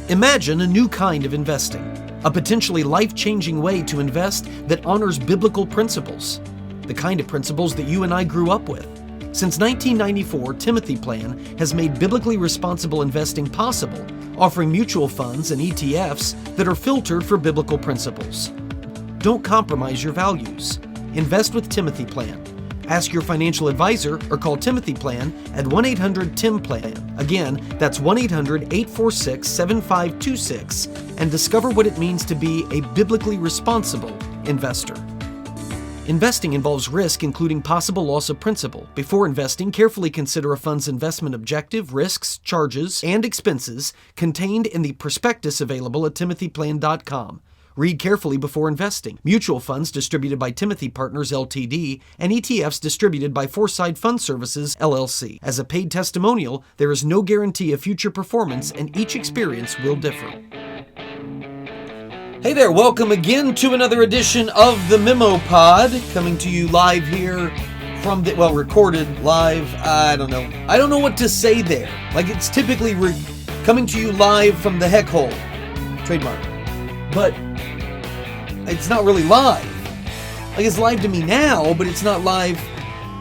Imagine a new kind of investing, a potentially life-changing way to invest that honors biblical principles, the kind of principles that you and I grew up with. Since 1994, Timothy Plan has made biblically responsible investing possible, offering mutual funds and ETFs that are filtered for biblical principles. Don't compromise your values. Invest with Timothy Plan. Ask your financial advisor or call Timothy Plan at 1-800-TIM-PLAN. Again, that's 1-800-846-7526 and discover what it means to be a biblically responsible investor. Investing involves risk, including possible loss of principal. Before investing, carefully consider a fund's investment objective, risks, charges, and expenses contained in the prospectus available at timothyplan.com. Read carefully before investing. Mutual funds distributed by Timothy Partners Ltd. and ETFs distributed by Foreside Fund Services LLC. As a paid testimonial, there is no guarantee of future performance and each experience will differ. Hey there, welcome again to another edition of the Memo Pod, coming to you live here from the, recorded live, I don't know what to say there. Like it's typically coming to you live from the heck hole, trademark, but it's not really live. Like it's live to me now, but it's not live.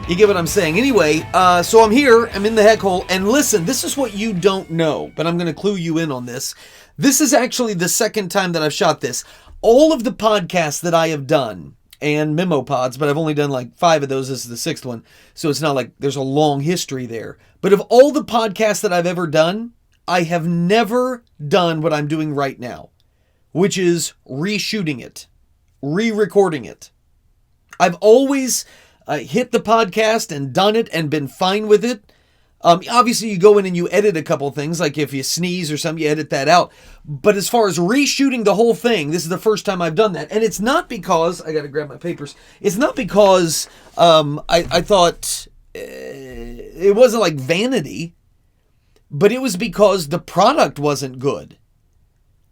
You get what I'm saying. Anyway, so I'm here, I'm in the heck hole, and listen, this is what you don't know, but I'm going to clue you in on this. This is actually the second time that I've shot this. All of the podcasts that I have done, and memo pods, but I've only done like 5 of those. This is the 6th one, so it's not like there's a long history there. But of all the podcasts that I've ever done, I have never done what I'm doing right now, which is reshooting it, re-recording it. I've always hit the podcast and done it and been fine with it. Obviously, you go in and you edit a couple things, like if you sneeze or something, you edit that out. But as far as reshooting the whole thing, this is the first time I've done that. And it's not because, I got to grab my papers, it's not because I thought it wasn't like vanity, but it was because the product wasn't good.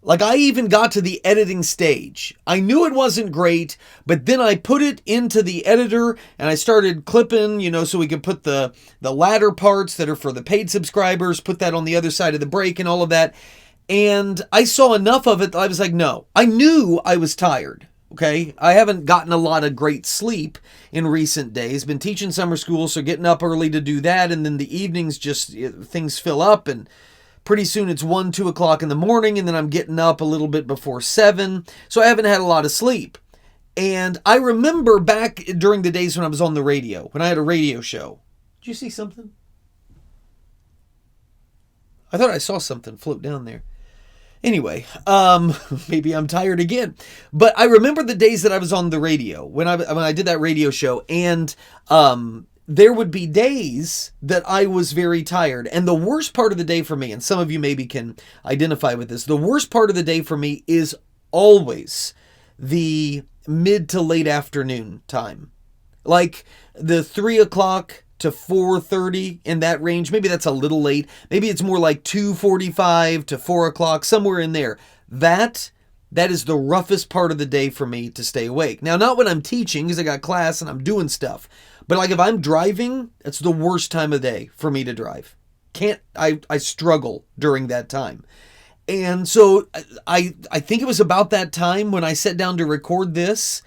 Like I even got to the editing stage. I knew it wasn't great, but then I put it into the editor and I started clipping, so we could put the latter parts that are for the paid subscribers, put that on the other side of the break and all of that. And I saw enough of it. I was like, no, I knew I was tired. Okay. I haven't gotten a lot of great sleep in recent days. Been teaching summer school, so getting up early to do that. And then the evenings, just things fill up and pretty soon it's 1, 2 o'clock in the morning, and then I'm getting up a little bit before 7. So I haven't had a lot of sleep. And I remember back during the days when I was on the radio, when I had a radio show. Did you see something? I thought I saw something float down there. Anyway, maybe I'm tired again. But I remember the days that I was on the radio, when I did that radio show, and there would be days that I was very tired. And the worst part of the day for me, and some of you maybe can identify with this, the worst part of the day for me is always the mid to late afternoon time. Like the 3 o'clock to 4:30 in that range. Maybe that's a little late. Maybe it's more like 2:45 to 4 o'clock, somewhere in there. That is the roughest part of the day for me to stay awake. Now, not when I'm teaching, because I got class and I'm doing stuff. But like if I'm driving, it's the worst time of day for me to drive. I struggle during that time. And so I think it was about that time when I sat down to record this,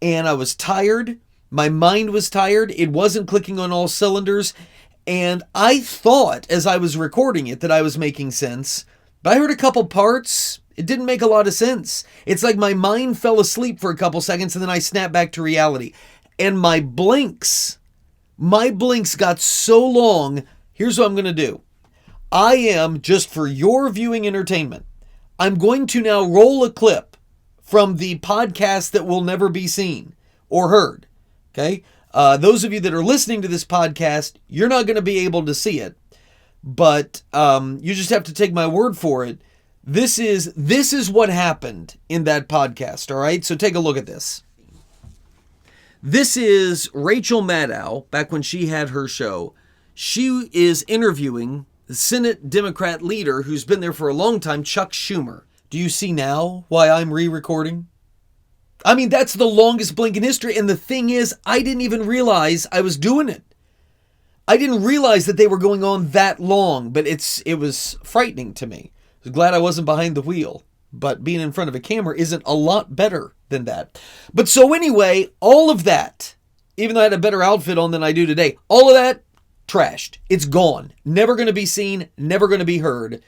and I was tired. My mind was tired. It wasn't clicking on all cylinders. And I thought as I was recording it that I was making sense. But I heard a couple parts. It didn't make a lot of sense. It's like my mind fell asleep for a couple seconds and then I snapped back to reality. And my blinks got so long. Here's what I'm going to do. I am, just for your viewing entertainment, I'm going to now roll a clip from the podcast that will never be seen or heard. Okay? Those of you that are listening to this podcast, you're not going to be able to see it. But you just have to take my word for it. This is what happened in that podcast. All right? So take a look at this. This is Rachel Maddow, back when she had her show. She is interviewing the Senate Democrat leader who's been there for a long time, Chuck Schumer. Do you see now why I'm re-recording? I mean, that's the longest blink in history. And the thing is, I didn't even realize I was doing it. I didn't realize that they were going on that long, but it was frightening to me. was glad I wasn't behind the wheel. But being in front of a camera isn't a lot better than that. But so anyway, all of that, even though I had a better outfit on than I do today, all of that, trashed. It's gone. Never going to be seen, never going to be heard.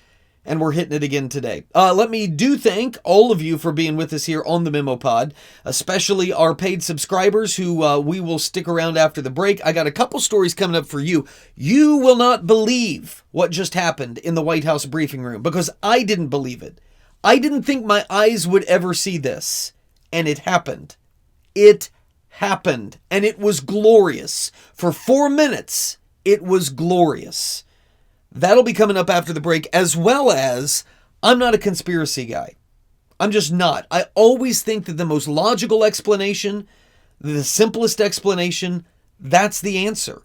And we're hitting it again today. Let me thank all of you for being with us here on the Memo Pod, especially our paid subscribers who we will stick around after the break. I got a couple stories coming up for you. You will not believe what just happened in the White House briefing room because I didn't believe it. I didn't think my eyes would ever see this. And it happened. It happened. And it was glorious. For 4 minutes, it was glorious. That'll be coming up after the break, as well as I'm not a conspiracy guy. I'm just not. I always think that the most logical explanation, the simplest explanation, that's the answer.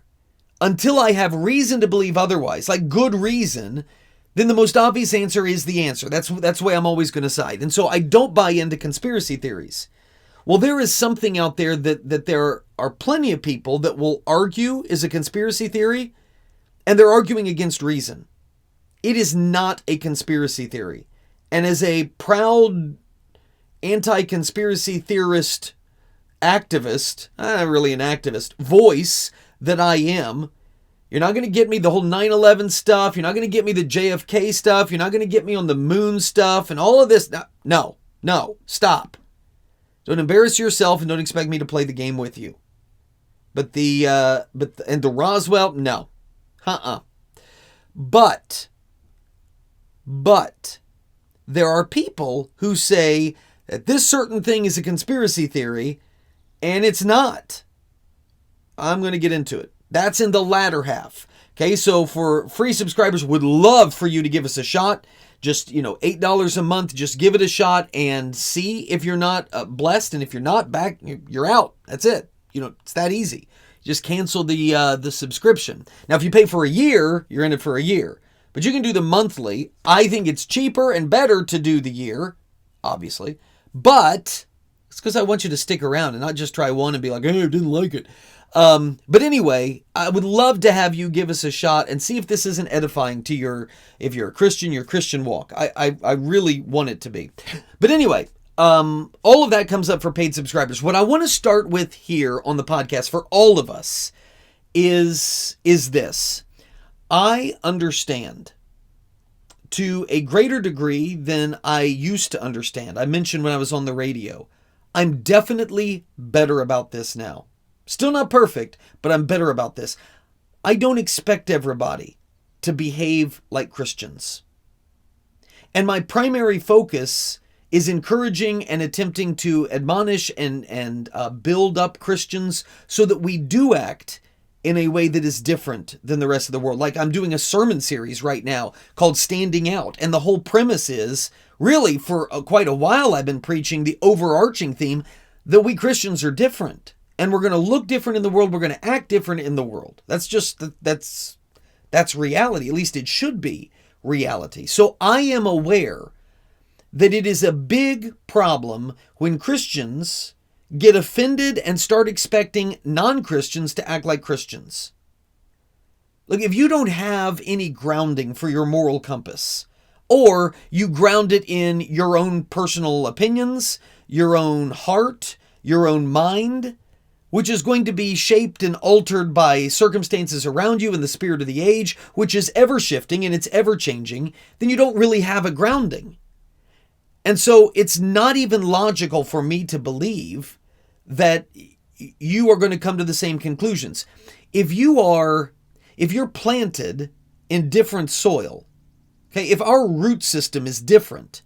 Until I have reason to believe otherwise, like good reason, then the most obvious answer is the answer. That's the way I'm always going to side. And so I don't buy into conspiracy theories. Well, there is something out there that there are plenty of people that will argue is a conspiracy theory, and they're arguing against reason. It is not a conspiracy theory. And as a proud anti-conspiracy theorist activist, not really an activist, voice that I am, you're not going to get me the whole 9/11 stuff. You're not going to get me the JFK stuff. You're not going to get me on the moon stuff and all of this. No, stop. Don't embarrass yourself and don't expect me to play the game with you. But the Roswell, no. But there are people who say that this certain thing is a conspiracy theory and it's not. I'm going to get into it. That's in the latter half. Okay, so for free subscribers, would love for you to give us a shot. Just, $8 a month, just give it a shot and see if you're not blessed. And if you're not back, you're out. That's it. It's that easy. Just cancel the subscription. Now, if you pay for a year, you're in it for a year. But you can do the monthly. I think it's cheaper and better to do the year, obviously. But it's because I want you to stick around and not just try one and be like, hey, I didn't like it. But anyway, I would love to have you give us a shot and see if this isn't edifying to if you're a Christian, your Christian walk. I really want it to be. But anyway, all of that comes up for paid subscribers. What I want to start with here on the podcast for all of us is this. I understand to a greater degree than I used to understand. I mentioned when I was on the radio, I'm definitely better about this now. Still not perfect, but I'm better about this. I don't expect everybody to behave like Christians. And my primary focus is encouraging and attempting to admonish and build up Christians so that we do act in a way that is different than the rest of the world. Like I'm doing a sermon series right now called Standing Out. And the whole premise is, really for quite a while I've been preaching the overarching theme that we Christians are different. And we're going to look different in the world. We're going to act different in the world. That's reality. At least it should be reality. So I am aware that it is a big problem when Christians get offended and start expecting non-Christians to act like Christians. Look, if you don't have any grounding for your moral compass, or you ground it in your own personal opinions, your own heart, your own mind, which is going to be shaped and altered by circumstances around you and the spirit of the age, which is ever shifting and it's ever changing, then you don't really have a grounding. And so it's not even logical for me to believe that you are going to come to the same conclusions. If you're planted in different soil, okay, if our root system is different,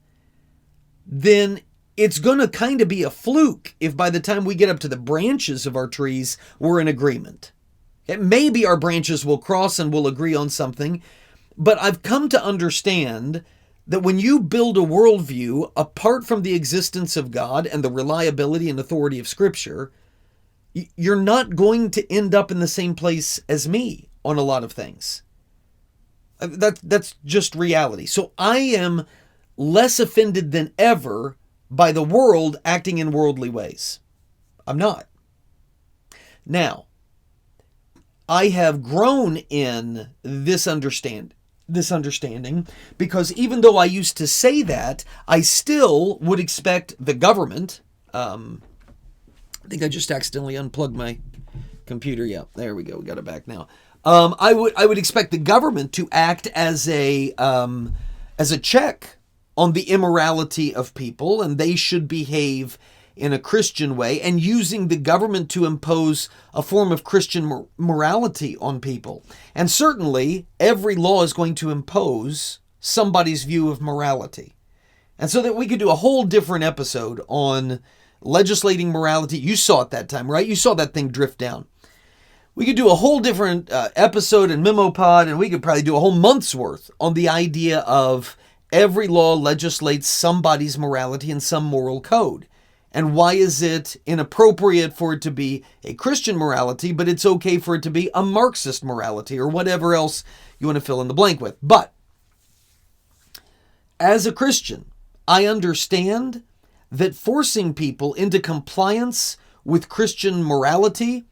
then it's going to kind of be a fluke if by the time we get up to the branches of our trees, we're in agreement. Okay? Maybe our branches will cross and we'll agree on something, but I've come to understand that when you build a worldview apart from the existence of God and the reliability and authority of Scripture, you're not going to end up in the same place as me on a lot of things. That's just reality. So I am less offended than ever by the world acting in worldly ways. I'm not. Now, I have grown in this understanding. this understanding, because even though I used to say that, I still would expect the government. I think I just accidentally unplugged my computer. Yeah, there we go. We got it back now. I would expect the government to act as a check on the immorality of people, and they should behave in a Christian way, and using the government to impose a form of Christian morality on people. And certainly, every law is going to impose somebody's view of morality. And so that we could do a whole different episode on legislating morality. You saw it that time, right? You saw that thing drift down. We could do a whole different episode and memo pod, and we could probably do a whole month's worth on the idea of every law legislates somebody's morality and some moral code. And why is it inappropriate for it to be a Christian morality, but it's okay for it to be a Marxist morality, or whatever else you want to fill in the blank with. But as a Christian, I understand that forcing people into compliance with Christian morality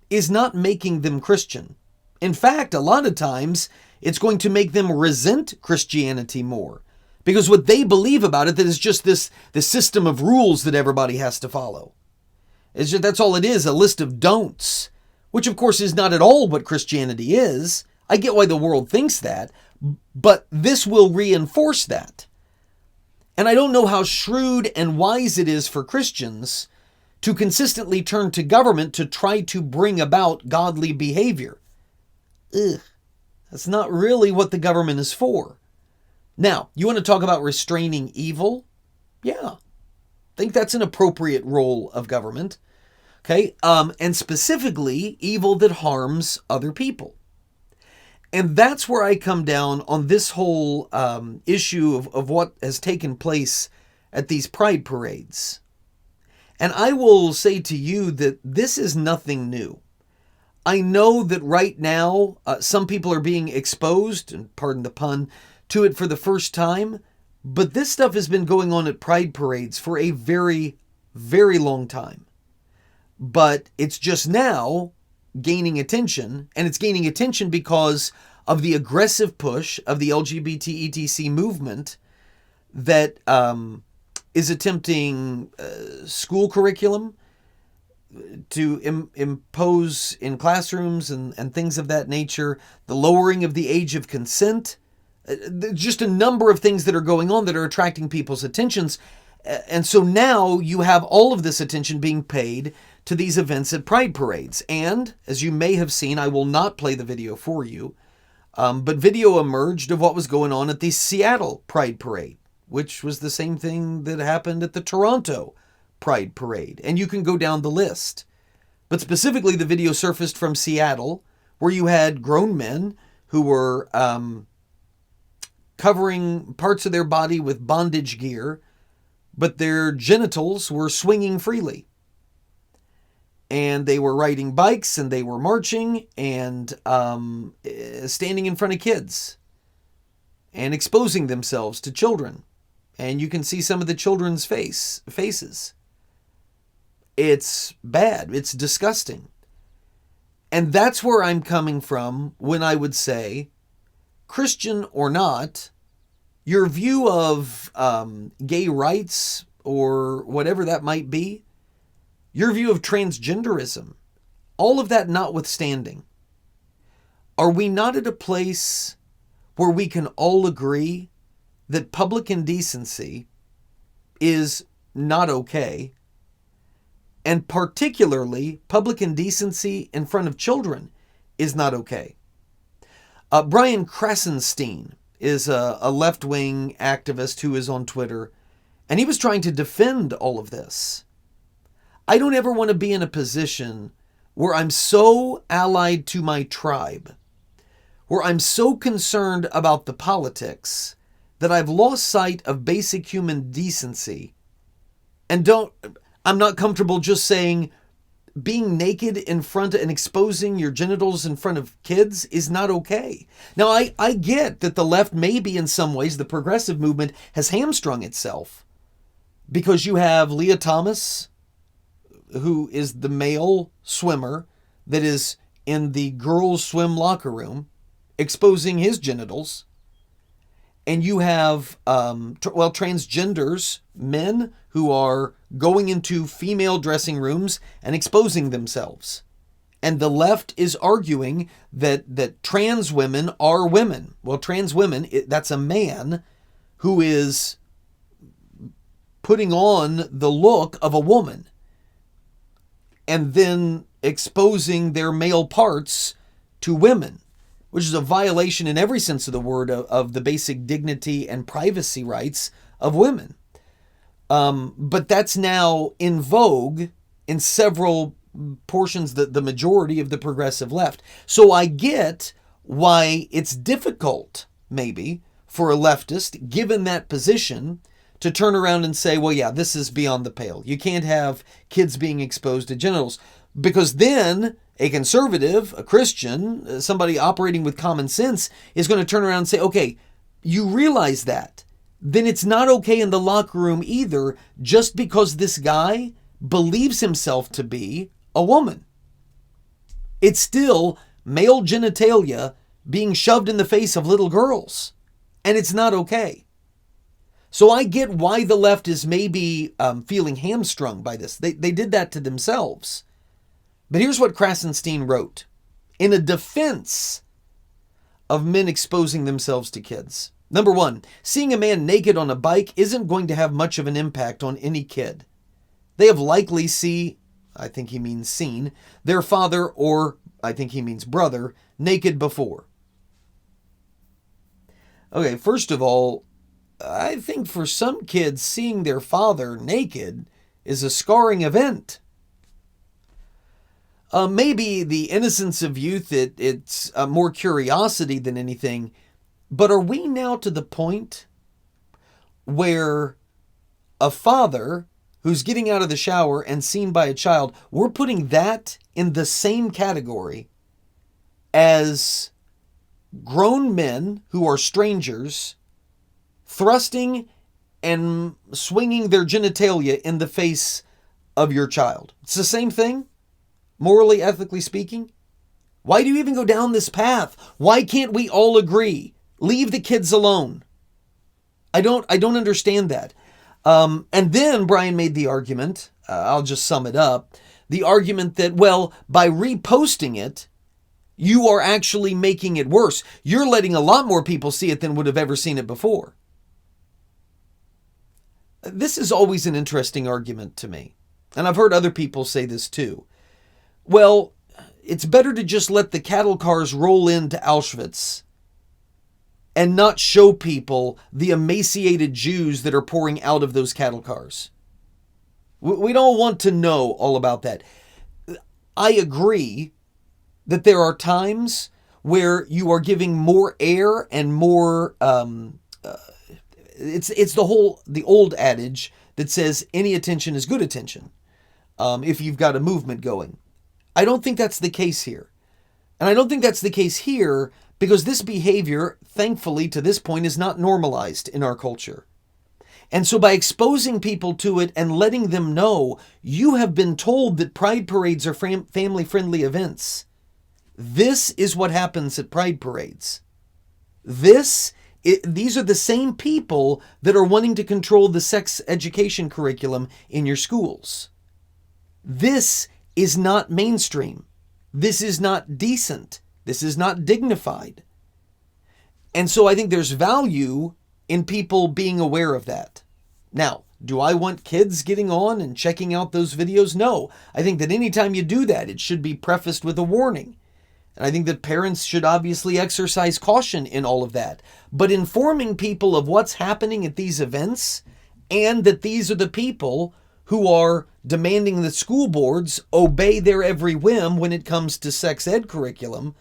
is not making them Christian. In fact, a lot of times, it's going to make them resent Christianity more. Because what they believe about it is just this system of rules that everybody has to follow. That's all it is, a list of don'ts. Which, of course, is not at all what Christianity is. I get why the world thinks that. But this will reinforce that. And I don't know how shrewd and wise it is for Christians to consistently turn to government to try to bring about godly behavior. That's not really what the government is for. Now, you want to talk about restraining evil? Yeah. I think that's an appropriate role of government. Okay? And specifically, evil that harms other people. And that's where I come down on this whole issue of what has taken place at these pride parades. And I will say to you that this is nothing new. I know that right now, some people are being exposed, and pardon the pun, to it for the first time, but this stuff has been going on at pride parades for a very, very long time. But it's just now gaining attention, and it's gaining attention because of the aggressive push of the LGBT etc movement that is attempting school curriculum to impose in classrooms and things of that nature, the lowering of the age of consent, just a number of things that are going on that are attracting people's attentions. And so now you have all of this attention being paid to these events at pride parades. And as you may have seen, I will not play the video for you, but video emerged of what was going on at the Seattle Pride Parade, which was the same thing that happened at the Toronto Pride Parade. And you can go down the list. But specifically, the video surfaced from Seattle, where you had grown men who were covering parts of their body with bondage gear, but their genitals were swinging freely. And they were riding bikes, and they were marching, and standing in front of kids, and exposing themselves to children. And you can see some of the children's faces. It's bad. It's disgusting. And that's where I'm coming from when I would say, Christian or not, your view of gay rights or whatever that might be, your view of transgenderism, all of that notwithstanding, are we not at a place where we can all agree that public indecency is not okay, and particularly public indecency in front of children is not okay? Brian Krasenstein is a left-wing activist who is on Twitter, and he was trying to defend all of this. I don't ever want to be in a position where I'm so allied to my tribe, where I'm so concerned about the politics that I've lost sight of basic human decency, and I'm not comfortable just saying being naked in front and exposing your genitals in front of kids is not okay. Now, I get that the left, maybe in some ways, the progressive movement has hamstrung itself because you have Leah Thomas, who is the male swimmer that is in the girls' swim locker room, exposing his genitals and you have, transgenders, men who are going into female dressing rooms and exposing themselves. And the left is arguing that trans women are women. Well, trans women, that's a man who is putting on the look of a woman and then exposing their male parts to women, which is a violation in every sense of the word of the basic dignity and privacy rights of women. But that's now in vogue in several portions, the majority of the progressive left. So I get why it's difficult, maybe, for a leftist, given that position, to turn around and say, well, yeah, this is beyond the pale. You can't have kids being exposed to genitals. Because then a conservative, a Christian, somebody operating with common sense is going to turn around and say, okay, you realize that. Then it's not okay in the locker room either, just because this guy believes himself to be a woman. It's still male genitalia being shoved in the face of little girls, and it's not okay. So I get why the left is maybe feeling hamstrung by this. They did that to themselves. But here's what Krasenstein wrote in a defense of men exposing themselves to kids. Number one, seeing a man naked on a bike isn't going to have much of an impact on any kid. They have likely seen, their father, or I think he means brother, naked before. Okay, first of all, I think for some kids, seeing their father naked is a scarring event. Maybe the innocence of youth, it's more curiosity than anything. But are we now to the point where a father who's getting out of the shower and seen by a child, we're putting that in the same category as grown men who are strangers thrusting and swinging their genitalia in the face of your child? It's the same thing, morally, ethically speaking. Why do you even go down this path? Why can't we all agree? Leave the kids alone. I don't understand that. And then Brian made the argument, I'll just sum it up, the argument that, well, by reposting it, you are actually making it worse. You're letting a lot more people see it than would have ever seen it before. This is always an interesting argument to me. And I've heard other people say this too. Well, it's better to just let the cattle cars roll into Auschwitz and not show people the emaciated Jews that are pouring out of those cattle cars. We don't want to know all about that. I agree that there are times where you are giving more air and more, it's the old adage that says any attention is good attention, if you've got a movement going. I don't think that's the case here. And I don't think that's the case here because this behavior, thankfully, to this point, is not normalized in our culture. And so by exposing people to it and letting them know, you have been told that pride parades are family-friendly events. This is what happens at pride parades. These are the same people that are wanting to control the sex education curriculum in your schools. This is not mainstream. This is not decent. This is not dignified. And so I think there's value in people being aware of that. Now, do I want kids getting on and checking out those videos? No. I think that anytime you do that, it should be prefaced with a warning. And I think that parents should obviously exercise caution in all of that. But informing people of what's happening at these events and that these are the people who are demanding that school boards obey their every whim when it comes to sex ed curriculum,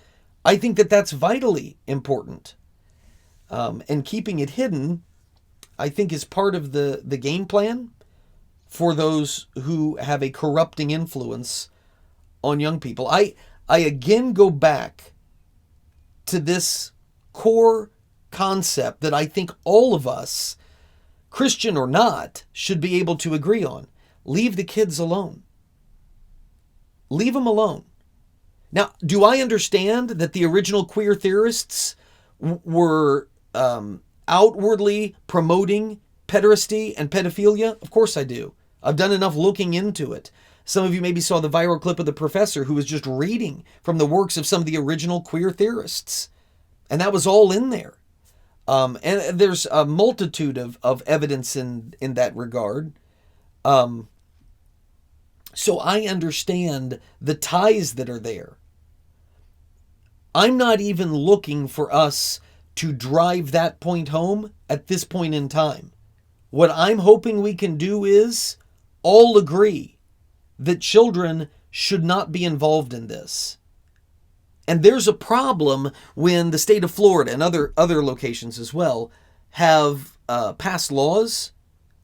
I think that that's vitally important. And keeping it hidden, I think, is part of the game plan for those who have a corrupting influence on young people. I again go back to this core concept that I think all of us, Christian or not, should be able to agree on. Leave the kids alone. Leave them alone. Now, do I understand that the original queer theorists were outwardly promoting pederasty and pedophilia? Of course I do. I've done enough looking into it. Some of you maybe saw the viral clip of the professor who was just reading from the works of some of the original queer theorists. And that was all in there. And there's a multitude of evidence in that regard. So I understand the ties that are there. I'm not even looking for us to drive that point home at this point in time. What I'm hoping we can do is all agree that children should not be involved in this. And there's a problem when the state of Florida and other locations as well have passed laws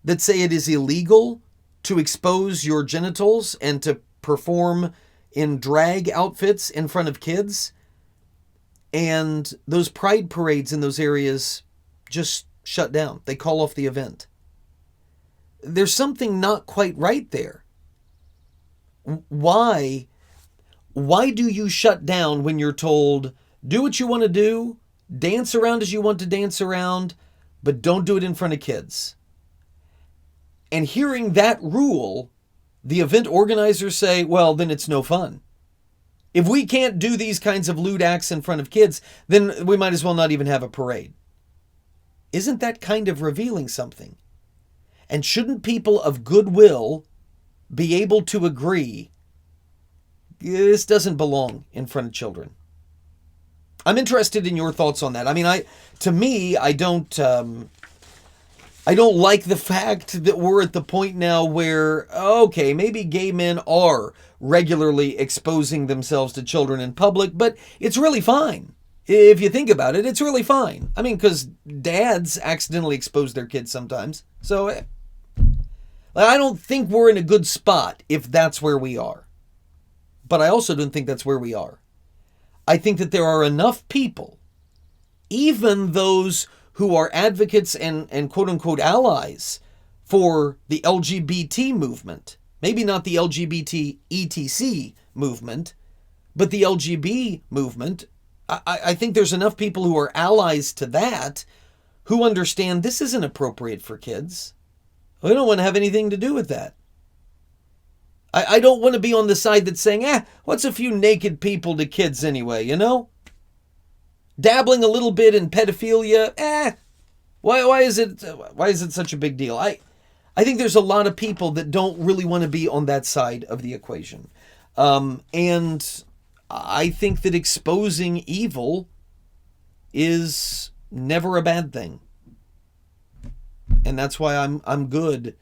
that say it is illegal to expose your genitals and to perform in drag outfits in front of kids. And those pride parades in those areas just shut down. They call off the event. There's something not quite right there. Why do you shut down when you're told, do what you want to do, dance around as you want to dance around, but don't do it in front of kids? And hearing that rule, the event organizers say, well, then it's no fun. If we can't do these kinds of lewd acts in front of kids, then we might as well not even have a parade. Isn't that kind of revealing something? And shouldn't people of goodwill be able to agree this doesn't belong in front of children? I'm interested in your thoughts on that. I mean, I don't like the fact that we're at the point now where, okay, maybe gay men are regularly exposing themselves to children in public, but it's really fine. If you think about it, it's really fine. I mean, because dads accidentally expose their kids sometimes. So I don't think we're in a good spot if that's where we are. But I also don't think that's where we are. I think that there are enough people, even those who are advocates and quote-unquote allies for the LGBT movement, maybe not the LGBT ETC movement, but the LGB movement. I think there's enough people who are allies to that who understand this isn't appropriate for kids. We don't want to have anything to do with that. I don't want to be on the side that's saying, what's a few naked people to kids anyway, you know? Dabbling a little bit in pedophilia, why is it such a big deal? I think there's a lot of people that don't really want to be on that side of the equation. And I think that exposing evil is never a bad thing. And that's why I'm good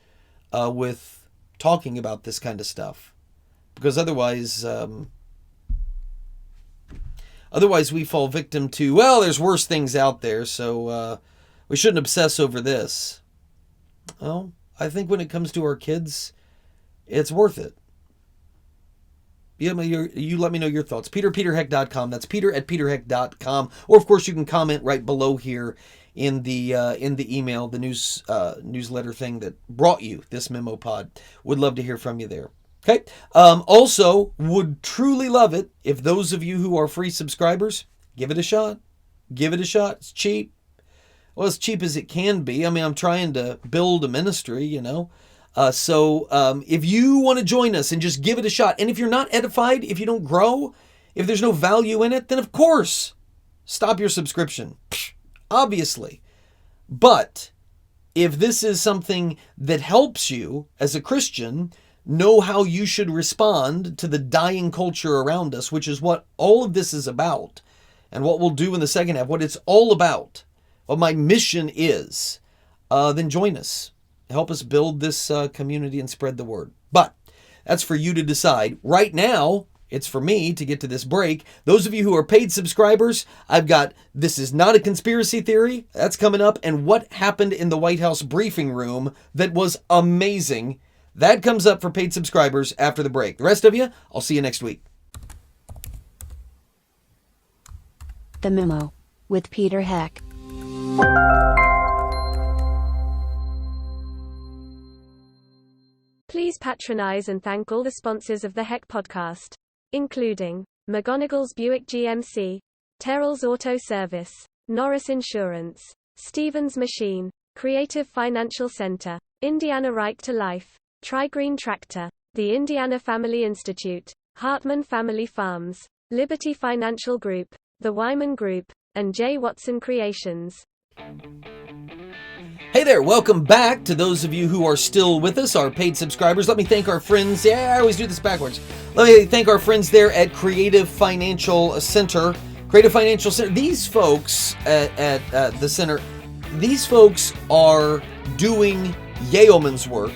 with talking about this kind of stuff, because otherwise we fall victim to, well, there's worse things out there, so we shouldn't obsess over this. Well, I think when it comes to our kids, it's worth it. You let me know your thoughts. peterheck.com. That's peter@peterheck.com. Or of course you can comment right below here in the email, the newsletter thing that brought you this memo pod. Would love to hear from you there. Okay. Also, would truly love it if those of you who are free subscribers, give it a shot. Give it a shot. It's cheap. Well, as cheap as it can be. I mean, I'm trying to build a ministry, you know. So if you want to join us and just give it a shot, and if you're not edified, if you don't grow, if there's no value in it, then of course, stop your subscription. Obviously. But if this is something that helps you as a Christian know how you should respond to the dying culture around us, which is what all of this is about, and what we'll do in the second half, what it's all about, what my mission is, then join us. Help us build this community and spread the word. But that's for you to decide. Right now, it's for me to get to this break. Those of you who are paid subscribers, I've got This Is Not a Conspiracy Theory. That's coming up. And What Happened in the White House Briefing Room that was amazing. That comes up for paid subscribers after the break. The rest of you, I'll see you next week. The Memo with Peter Heck. Please patronize and thank all the sponsors of the Heck podcast, including McGonigal's Buick GMC, Terrell's Auto Service, Norris Insurance, Stevens Machine, Creative Financial Center, Indiana Right to Life, Tri-Green Tractor, the Indiana Family Institute, Hartman Family Farms, Liberty Financial Group, the Wyman Group, and J. Watson Creations. Hey there, welcome back to those of you who are still with us, our paid subscribers. Let me thank our friends. Yeah, I always do this backwards. Let me thank our friends there at Creative Financial Center. Creative Financial Center. These folks at the center, these folks are doing yeoman's work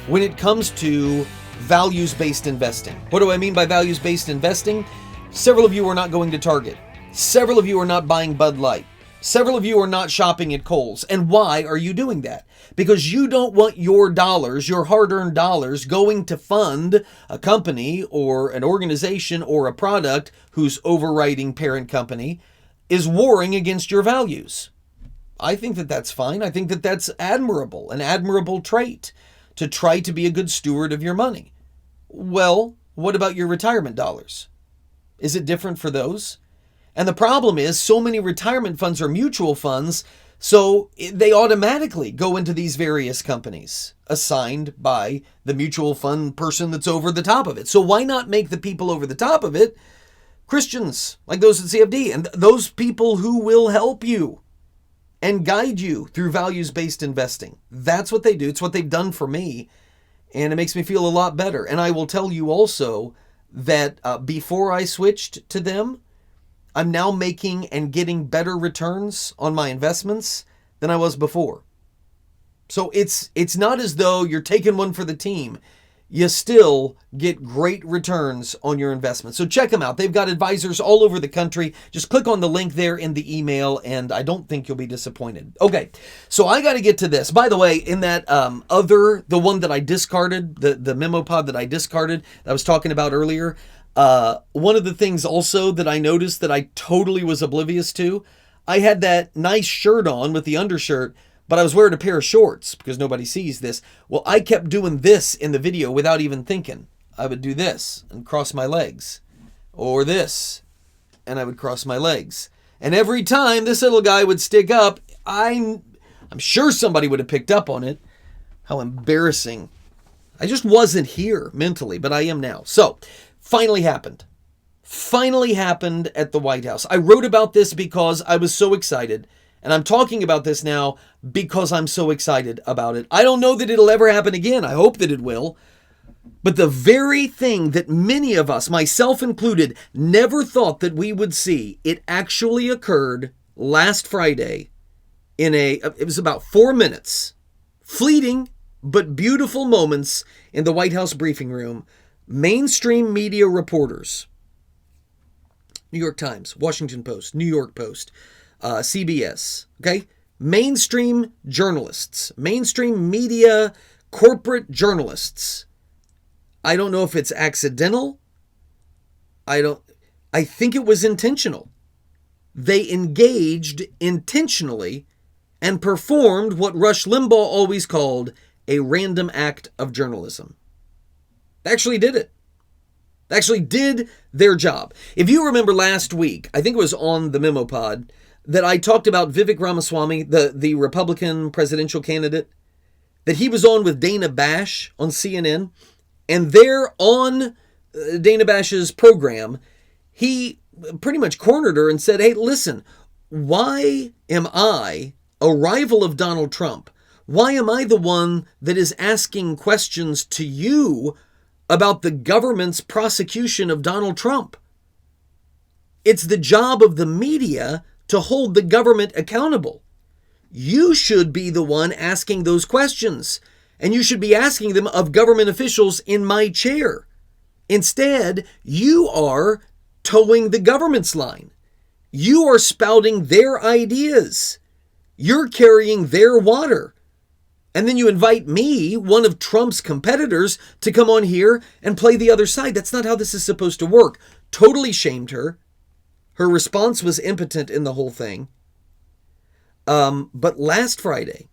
when it comes to values-based investing. What do I mean by values-based investing? Several of you are not going to Target. Several of you are not buying Bud Light. Several of you are not shopping at Kohl's. And why are you doing that? Because you don't want your dollars, your hard-earned dollars, going to fund a company or an organization or a product whose overriding parent company is warring against your values. I think that that's fine. I think that that's admirable, an admirable trait to try to be a good steward of your money. Well, what about your retirement dollars? Is it different for those? And the problem is so many retirement funds are mutual funds, so they automatically go into these various companies assigned by the mutual fund person that's over the top of it. So why not make the people over the top of it Christians, like those at CFD, and those people who will help you and guide you through values-based investing? That's what they do. It's what they've done for me, and it makes me feel a lot better. And I will tell you also that before I switched to them, I'm now making and getting better returns on my investments than I was before. So it's not as though you're taking one for the team. You still get great returns on your investments. So check them out. They've got advisors all over the country. Just click on the link there in the email, and I don't think you'll be disappointed. Okay, so I got to get to this. By the way, in that the one that I discarded, the memo pod that I discarded, that I was talking about earlier, one of the things also that I noticed that I totally was oblivious to, I had that nice shirt on with the undershirt, but I was wearing a pair of shorts because nobody sees this. Well, I kept doing this in the video without even thinking. I would do this and cross my legs, or this, and I would cross my legs. And every time this little guy would stick up, I'm sure somebody would have picked up on it. How embarrassing. I just wasn't here mentally, but I am now. So, finally happened at the White House. I wrote about this because I was so excited, and I'm talking about this now because I'm so excited about it. I don't know that it'll ever happen again. I hope that it will. But the very thing that many of us, myself included, never thought that we would see, it actually occurred last Friday it was about 4 minutes, fleeting but beautiful moments in the White House briefing room. Mainstream media reporters, New York Times, Washington Post, New York Post, CBS, okay? Mainstream journalists, mainstream media, corporate journalists. I don't know if it's accidental. I think it was intentional. They engaged intentionally and performed what Rush Limbaugh always called a random act of journalism. They actually did it. They actually did their job. If you remember last week, I think it was on the memo pod, that I talked about Vivek Ramaswamy, the Republican presidential candidate, that he was on with Dana Bash on CNN. And there on Dana Bash's program, he pretty much cornered her and said, hey, listen, why am I a rival of Donald Trump? Why am I the one that is asking questions to you about the government's prosecution of Donald Trump? It's the job of the media to hold the government accountable. You should be the one asking those questions, and you should be asking them of government officials in my chair. Instead, you are towing the government's line. You are spouting their ideas. You're carrying their water. And then you invite me, one of Trump's competitors, to come on here and play the other side. That's not how this is supposed to work. Totally shamed her. Her response was impotent in the whole thing. But last Friday,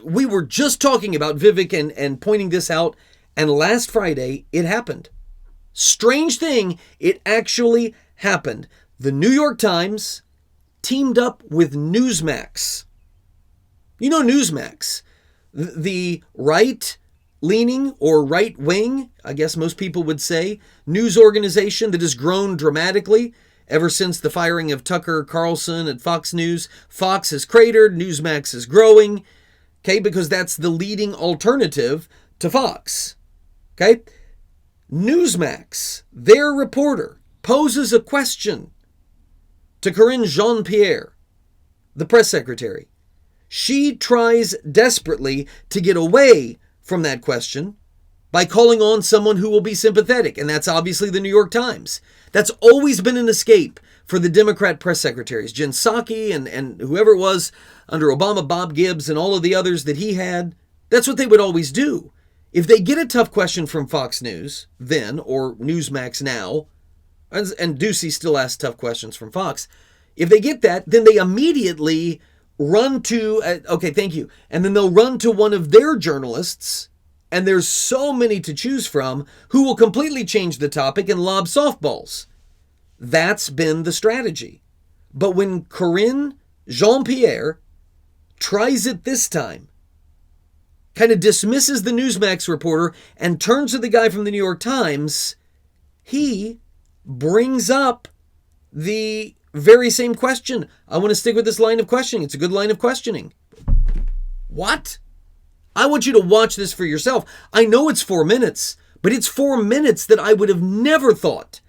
we were just talking about Vivek and pointing this out, and last Friday, it happened. Strange thing, it actually happened. The New York Times, teamed up with Newsmax. You know Newsmax, the right-leaning or right-wing, I guess most people would say, news organization that has grown dramatically ever since the firing of Tucker Carlson at Fox News. Fox has cratered, Newsmax is growing, okay, because that's the leading alternative to Fox, okay? Newsmax, their reporter, poses a question to Karine Jean-Pierre, the press secretary. She tries desperately to get away from that question by calling on someone who will be sympathetic, and that's obviously the New York Times. That's always been an escape for the Democrat press secretaries. Jen Psaki and whoever it was under Obama, Bob Gibbs, and all of the others that he had, that's what they would always do. If they get a tough question from Fox News then, or Newsmax now, and Ducey still asks tough questions from Fox, if they get that, then they immediately run to, okay, thank you, and then they'll run to one of their journalists, and there's so many to choose from, who will completely change the topic and lob softballs. That's been the strategy. But when Karine Jean-Pierre tries it this time, kind of dismisses the Newsmax reporter and turns to the guy from the New York Times, he brings up the very same question. I want to stick with this line of questioning. It's a good line of questioning. What? I want you to watch this for yourself. I know it's 4 minutes, but it's 4 minutes that I would have never thought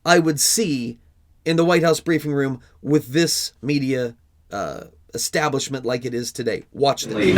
I would see in the White House briefing room with this media establishment like it is today. Watch this.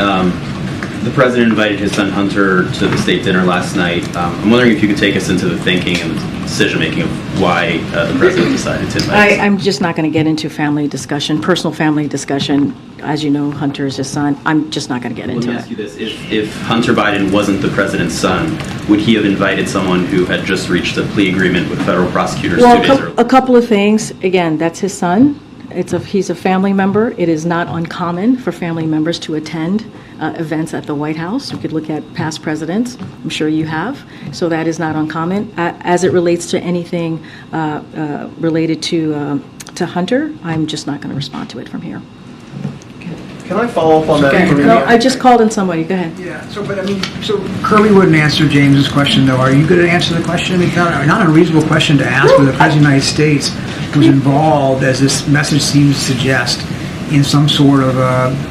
The president invited his son Hunter to the state dinner last night. I'm wondering if you could take us into the thinking and the decision-making of why the president decided to invite us. I'm just not going to get into family discussion, personal family discussion. As you know, Hunter is his son. I'm just not going to get into it. Let me ask you this. If Hunter Biden wasn't the president's son, would he have invited someone who had just reached a plea agreement with federal prosecutors 2 days earlier? A couple of things. Again, that's his son. He's a family member. It is not uncommon for family members to attend events at the White House. You could look at past presidents. I'm sure you have. So that is not uncommon. As it relates to anything related to Hunter, I'm just not going to respond to it from here. Can I follow up on that? No, I just called in somebody. Go ahead. Yeah. So Kirby wouldn't answer James's question, though. Are you going to answer the question? I mean, not a reasonable question to ask, whether the President of the United States was involved, as this message seems to suggest, in some sort of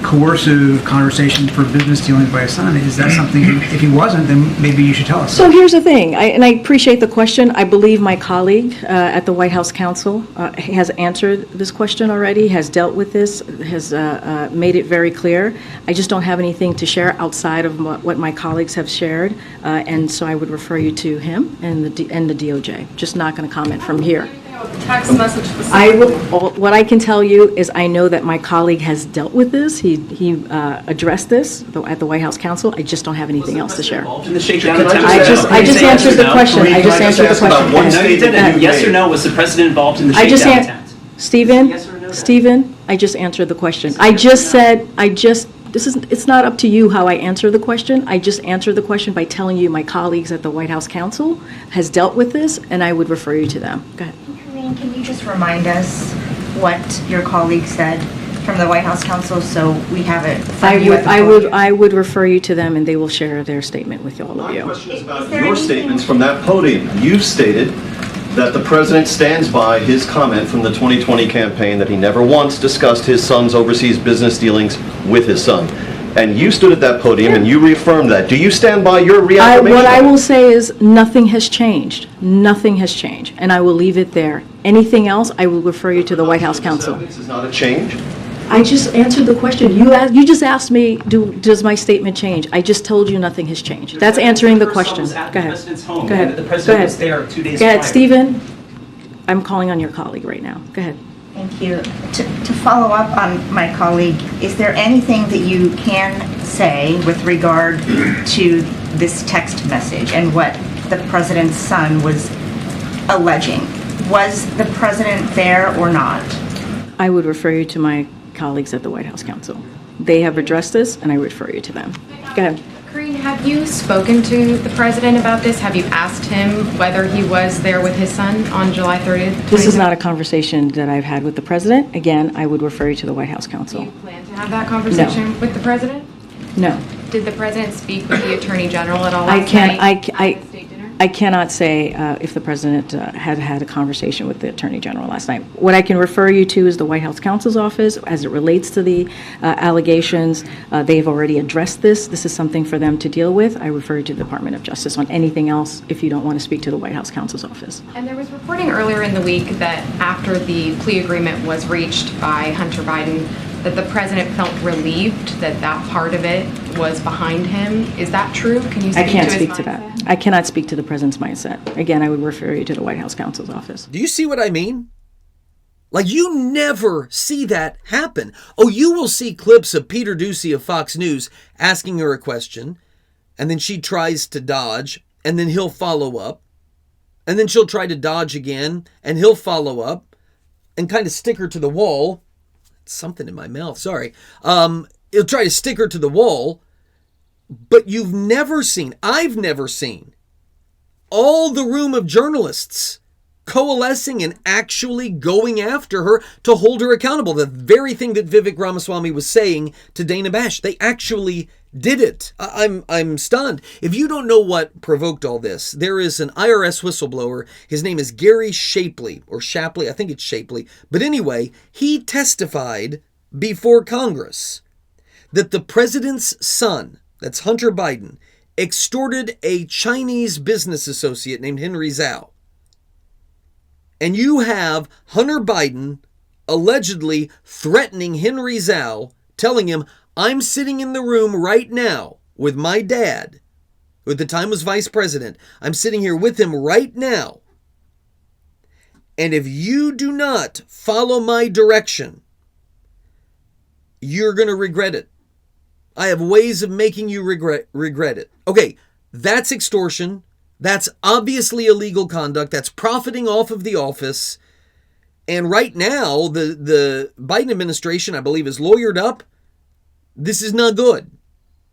coercive conversation for business dealings by his son. Is that something, if he wasn't, then maybe you should tell us? So here's the thing, and I appreciate the question. I believe my colleague at the White House Counsel has answered this question already, has dealt with this, has made it very clear. I just don't have anything to share outside of what my colleagues have shared, and so I would refer you to him and the DOJ. Just not going to comment from here. Text message. What I can tell you is I know that my colleague has dealt with this. He addressed this at the White House Counsel. I just don't have anything else to share. In the shakedown I just answered the question. I just answered the question. No, you didn't. Yes or no? Was the president involved in the shakedown attempt? Stephen, I just answered the question. It's not up to you how I answer the question. I just answered the question by telling you my colleagues at the White House Counsel has dealt with this, and I would refer you to them. Go ahead. Can you just remind us what your colleague said from the White House Counsel so we have it? I would refer you to them, and they will share their statement with all of you. My question is about your statements from that podium. You've stated that the president stands by his comment from the 2020 campaign that he never once discussed his son's overseas business dealings with his son. And you stood at that podium and you reaffirmed that. Do you stand by your reaffirmation? What I will say is nothing has changed. Nothing has changed. And I will leave it there. Anything else, I will refer you to the White House Counsel. This is not a change? I just answered the question. You just asked me, does my statement change? I just told you nothing has changed. That's answering the question. Go ahead. Go ahead. The president was there 2 days prior. Go ahead, prior. Stephen. I'm calling on your colleague right now. Go ahead. Thank you. To follow up on my colleague, is there anything that you can say with regard to this text message and what the president's son was alleging? Was the president there or not? I would refer you to my colleagues at the White House Counsel. They have addressed this, and I refer you to them. Go ahead. Karine, have you spoken to the president about this? Have you asked him whether he was there with his son on July 30th? This is not a conversation that I've had with the president. Again, I would refer you to the White House counsel. Do you plan to have that conversation with the president? No. Did the president speak with the attorney general at all I last can't. night at the state dinner? I cannot say if the president had had a conversation with the attorney general last night. What I can refer you to is the White House counsel's office as it relates to the allegations. They've already addressed this. This is something for them to deal with. I refer you to the Department of Justice on anything else if you don't want to speak to the White House counsel's office. And there was reporting earlier in the week that after the plea agreement was reached by Hunter Biden, that the president felt relieved that that part of it was behind him. Is that true? Can you speak I can't to his speak to mindset? that. I cannot speak to the president's mindset. Again, I would refer you to the White House counsel's office. Do you see what I mean? Like, you never see that happen. Oh, you will see clips of Peter Doocy of Fox News asking her a question, and then she tries to dodge, and then he'll follow up, and then she'll try to dodge again, and he'll follow up, and kind of stick her to the wall. Something in my mouth, sorry. He'll try to stick her to the wall, but you've never seen, I've never seen, all the room of journalists coalescing and actually going after her to hold her accountable. The very thing that Vivek Ramaswamy was saying to Dana Bash, they actually did it. I'm stunned. If you don't know what provoked all this, there is an IRS whistleblower. His name is Gary Shapley, or Shapley, I think it's Shapley. But anyway, he testified before Congress that the president's son, that's Hunter Biden, extorted a Chinese business associate named Henry Zhao. And you have Hunter Biden allegedly threatening Henry Zhao, telling him, I'm sitting in the room right now with my dad, who at the time was vice president. I'm sitting here with him right now. And if you do not follow my direction, you're going to regret it. I have ways of making you regret it. Okay, that's extortion. That's obviously illegal conduct. That's profiting off of the office. And right now, the Biden administration, I believe, is lawyered up. This is not good.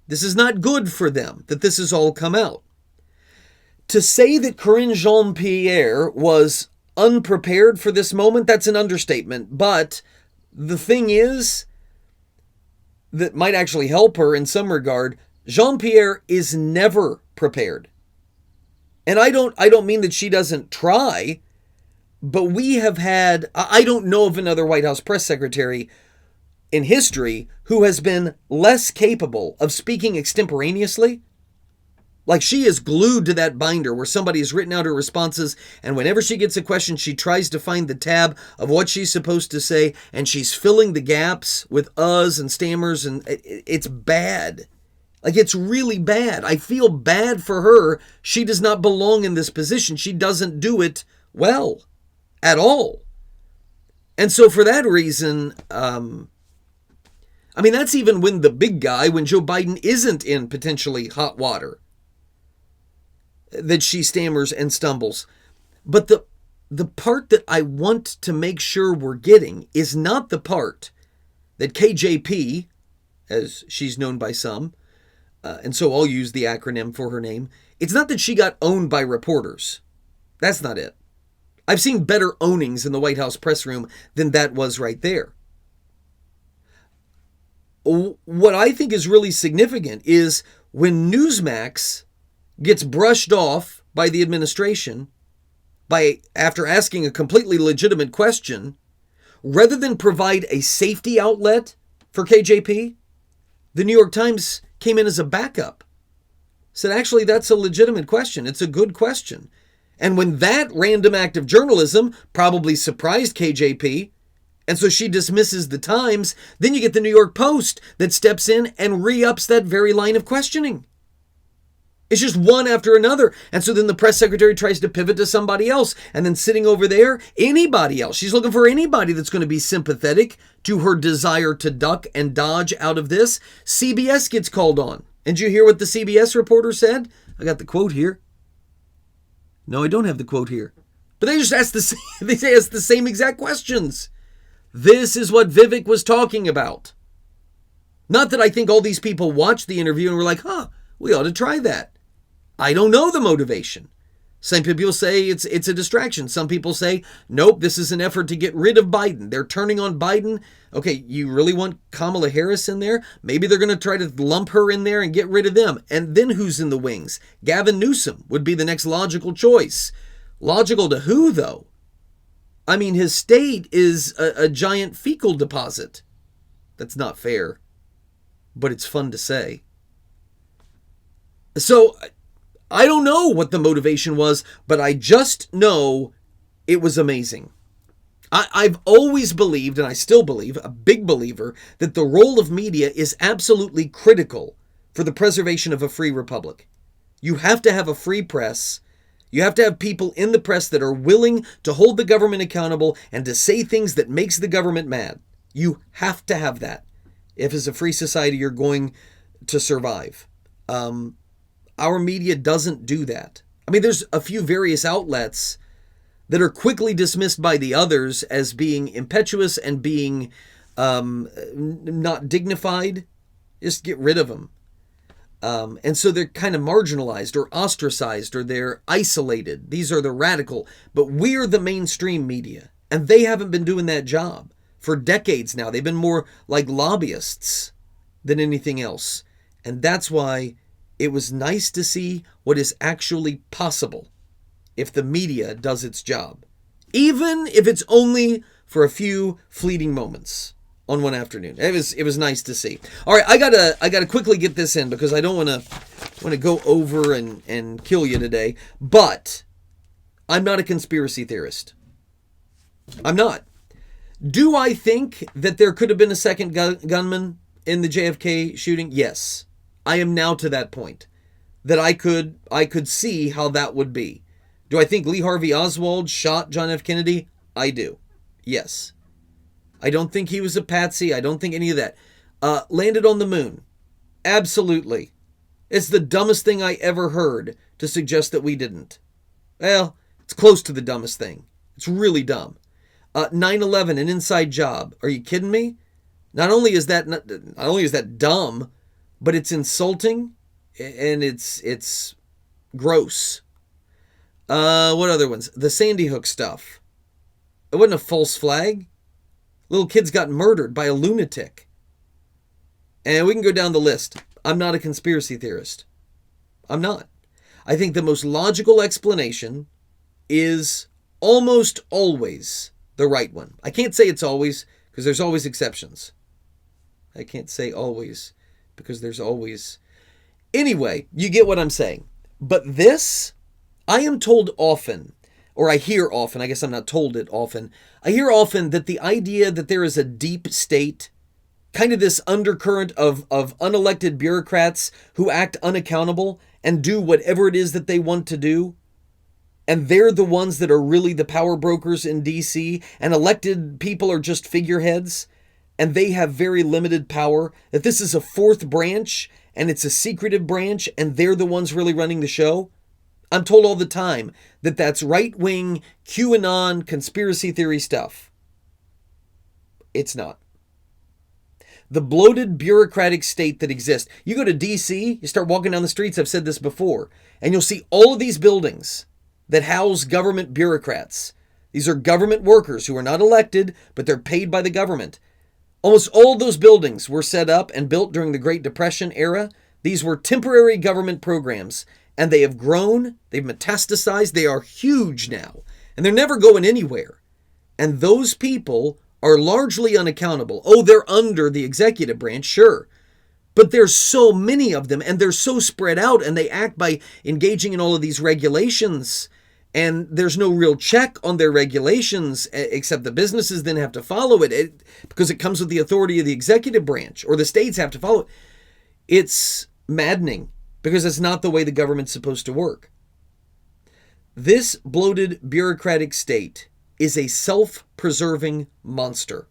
This is not good for them, that this has all come out. To say that Karine Jean-Pierre was unprepared for this moment, that's an understatement. But the thing is, that might actually help her in some regard, Jean-Pierre is never prepared. And I don't mean that she doesn't try, but we have had, I don't know of another White House press secretary in history who has been less capable of speaking extemporaneously. Like, she is glued to that binder where somebody has written out her responses, and whenever she gets a question, she tries to find the tab of what she's supposed to say, and she's filling the gaps with uhs and stammers, and it's bad. Like, it's really bad. I feel bad for her. She does not belong in this position. She doesn't do it well at all. And so for that reason, that's even when the big guy, when Joe Biden isn't in potentially hot water, that she stammers and stumbles. But the part that I want to make sure we're getting is not the part that KJP, as she's known by some, and so I'll use the acronym for her name. It's not that she got owned by reporters. That's not it. I've seen better ownings in the White House press room than that was right there. What I think is really significant is when Newsmax gets brushed off by the administration after asking a completely legitimate question, rather than provide a safety outlet for KJP, the New York Times came in as a backup. Said, actually, that's a legitimate question. It's a good question. And when that random act of journalism probably surprised KJP, and so she dismisses the Times, then you get the New York Post that steps in and re-ups that very line of questioning. It's just one after another. And so then the press secretary tries to pivot to somebody else. And then sitting over there, anybody else. She's looking for anybody that's going to be sympathetic to her desire to duck and dodge out of this. CBS gets called on. And did you hear what the CBS reporter said? I got the quote here. No, I don't have the quote here. But they just ask the same exact questions. This is what Vivek was talking about. Not that I think all these people watched the interview and were like, we ought to try that. I don't know the motivation. Some people say it's a distraction. Some people say, nope, this is an effort to get rid of Biden. They're turning on Biden. Okay, you really want Kamala Harris in there? Maybe they're going to try to lump her in there and get rid of them. And then who's in the wings? Gavin Newsom would be the next logical choice. Logical to who, though? I mean, his state is a giant fecal deposit. That's not fair, but it's fun to say. So I don't know what the motivation was, but I just know it was amazing. I've always believed, and I still believe, a big believer, that the role of media is absolutely critical for the preservation of a free republic. You have to have a free press. You have to have people in the press that are willing to hold the government accountable and to say things that makes the government mad. You have to have that if as a free society you're going to survive. Our media doesn't do that. I mean, there's a few various outlets that are quickly dismissed by the others as being impetuous and being not dignified. Just get rid of them. And so they're kind of marginalized or ostracized or they're isolated. These are the radical. But we're the mainstream media. And they haven't been doing that job for decades now. They've been more like lobbyists than anything else. And that's why it was nice to see what is actually possible if the media does its job, even if it's only for a few fleeting moments on one afternoon. It was nice to see. All right, I gotta quickly get this in because I don't want to go over and kill you today. But I'm not a conspiracy theorist. I'm not. Do I think that there could have been a second gunman in the JFK shooting? Yes. I am now to that point that I could see how that would be. Do I think Lee Harvey Oswald shot John F. Kennedy? I do. Yes. I don't think he was a patsy. I don't think any of that. Landed on the moon? Absolutely. It's the dumbest thing I ever heard to suggest that we didn't. Well, it's close to the dumbest thing. It's really dumb. 9/11, an inside job. Are you kidding me? Not only is that dumb, but it's insulting and it's gross. What other ones? The Sandy Hook stuff. It wasn't a false flag. Little kids got murdered by a lunatic. And we can go down the list. I'm not a conspiracy theorist. I'm not. I think the most logical explanation is almost always the right one. I can't say it's always, because there's always exceptions. I can't say always, because there's always... Anyway, you get what I'm saying. But this, I am told often, or I hear often, I guess I'm not told it often, I hear often that the idea that there is a deep state, kind of this undercurrent of unelected bureaucrats who act unaccountable and do whatever it is that they want to do, and they're the ones that are really the power brokers in D.C., and elected people are just figureheads, and they have very limited power, that this is a fourth branch, and it's a secretive branch, and they're the ones really running the show. I'm told all the time that that's right-wing, QAnon, conspiracy theory stuff. It's not. The bloated bureaucratic state that exists. You go to D.C., you start walking down the streets, I've said this before, and you'll see all of these buildings that house government bureaucrats. These are government workers who are not elected, but they're paid by the government. Almost all those buildings were set up and built during the Great Depression era. These were temporary government programs, and they have grown, they've metastasized, they are huge now, and they're never going anywhere. And those people are largely unaccountable. Oh, they're under the executive branch, sure. But there's so many of them, and they're so spread out, and they act by engaging in all of these regulations, and there's no real check on their regulations, except the businesses then have to follow it because it comes with the authority of the executive branch, or the states have to follow it. It's maddening, because it's not the way the government's supposed to work. This bloated bureaucratic state is a self-preserving monster.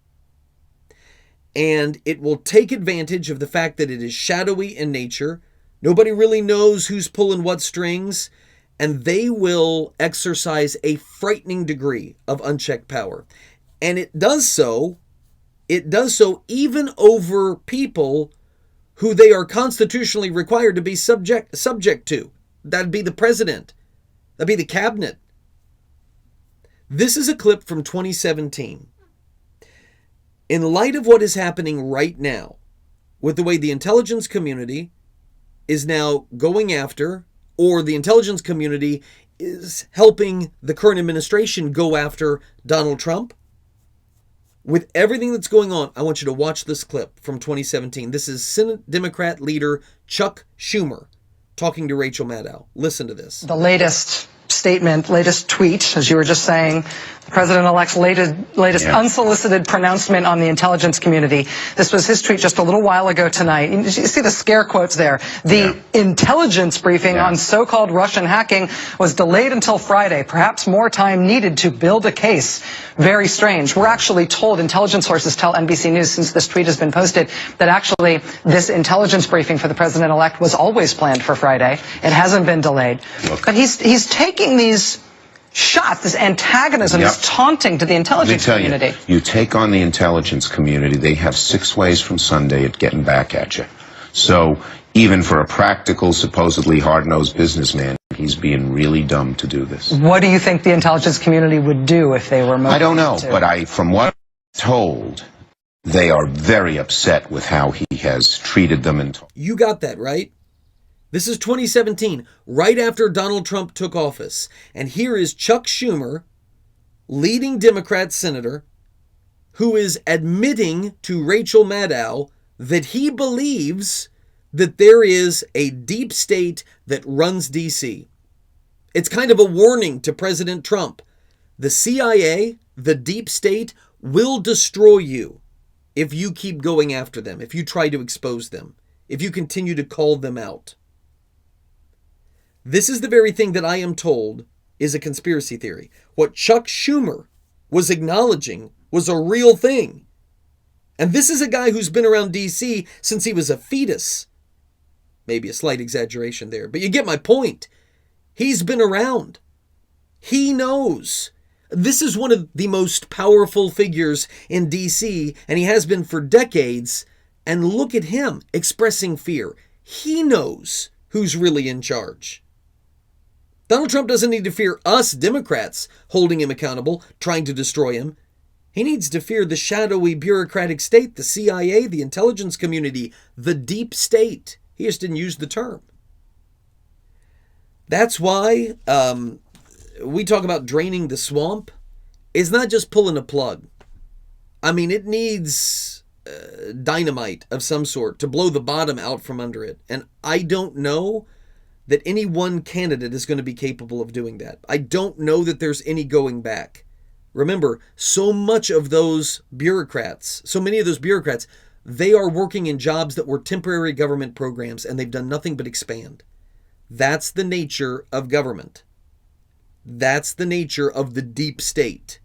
And it will take advantage of the fact that it is shadowy in nature. Nobody really knows who's pulling what strings. And they will exercise a frightening degree of unchecked power. And it does so even over people who they are constitutionally required to be subject to. That'd be the president. That'd be the cabinet. This is a clip from 2017. In light of what is happening right now, with the way the intelligence community is now going after, or the intelligence community is helping the current administration go after Donald Trump, with everything that's going on, I want you to watch this clip from 2017. This is Senate Democrat leader Chuck Schumer talking to Rachel Maddow. Listen to this. The latest statement, latest tweet, as you were just saying, the president-elect's latest unsolicited pronouncement on the intelligence community. This was his tweet just a little while ago tonight. You see the scare quotes there. The intelligence briefing on so-called Russian hacking was delayed until Friday. Perhaps more time needed to build a case. Very strange. We're actually told, intelligence sources tell NBC News since this tweet has been posted, that actually this intelligence briefing for the president-elect was always planned for Friday. It hasn't been delayed. But he's taking these shots, this antagonism, this taunting to the intelligence community. You take on the intelligence community, they have 6 ways from Sunday at getting back at you. So even for a practical, supposedly hard-nosed businessman, he's being really dumb to do this. What do you think the intelligence community would do if they were motivated? I don't know, but from what I'm told, they are very upset with how he has treated them. You got that, right? This is 2017, right after Donald Trump took office. And here is Chuck Schumer, leading Democrat senator, who is admitting to Rachel Maddow that he believes that there is a deep state that runs D.C. It's kind of a warning to President Trump. The CIA, the deep state, will destroy you if you keep going after them, if you try to expose them, if you continue to call them out. This is the very thing that I am told is a conspiracy theory. What Chuck Schumer was acknowledging was a real thing. And this is a guy who's been around D.C. since he was a fetus. Maybe a slight exaggeration there, but you get my point. He's been around. He knows. This is one of the most powerful figures in D.C., and he has been for decades. And look at him expressing fear. He knows who's really in charge. Donald Trump doesn't need to fear us Democrats holding him accountable, trying to destroy him. He needs to fear the shadowy bureaucratic state, the CIA, the intelligence community, the deep state. He just didn't use the term. That's why we talk about draining the swamp. It's not just pulling a plug. I mean, it needs dynamite of some sort to blow the bottom out from under it. And I don't know that any one candidate is going to be capable of doing that. I don't know that there's any going back. Remember, so much of those bureaucrats, so many of those bureaucrats, they are working in jobs that were temporary government programs, and they've done nothing but expand. That's the nature of government. That's the nature of the deep state.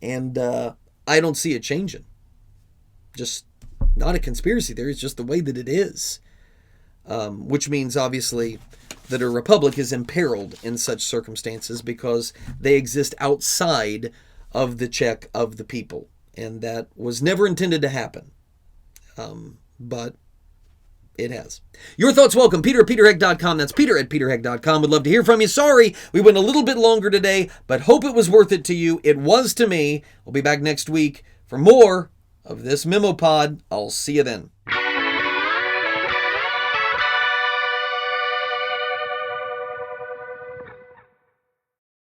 And I don't see it changing. Just not a conspiracy theory. It's just the way that it is. Which means, obviously, that a republic is imperiled in such circumstances because they exist outside of the check of the people. And that was never intended to happen. But it has. Your thoughts welcome. Peter at peterheck.com. That's Peter at peterheck.com. Would love to hear from you. Sorry, we went a little bit longer today, but hope it was worth it to you. It was to me. We'll be back next week for more of this Memo Pod. I'll see you then.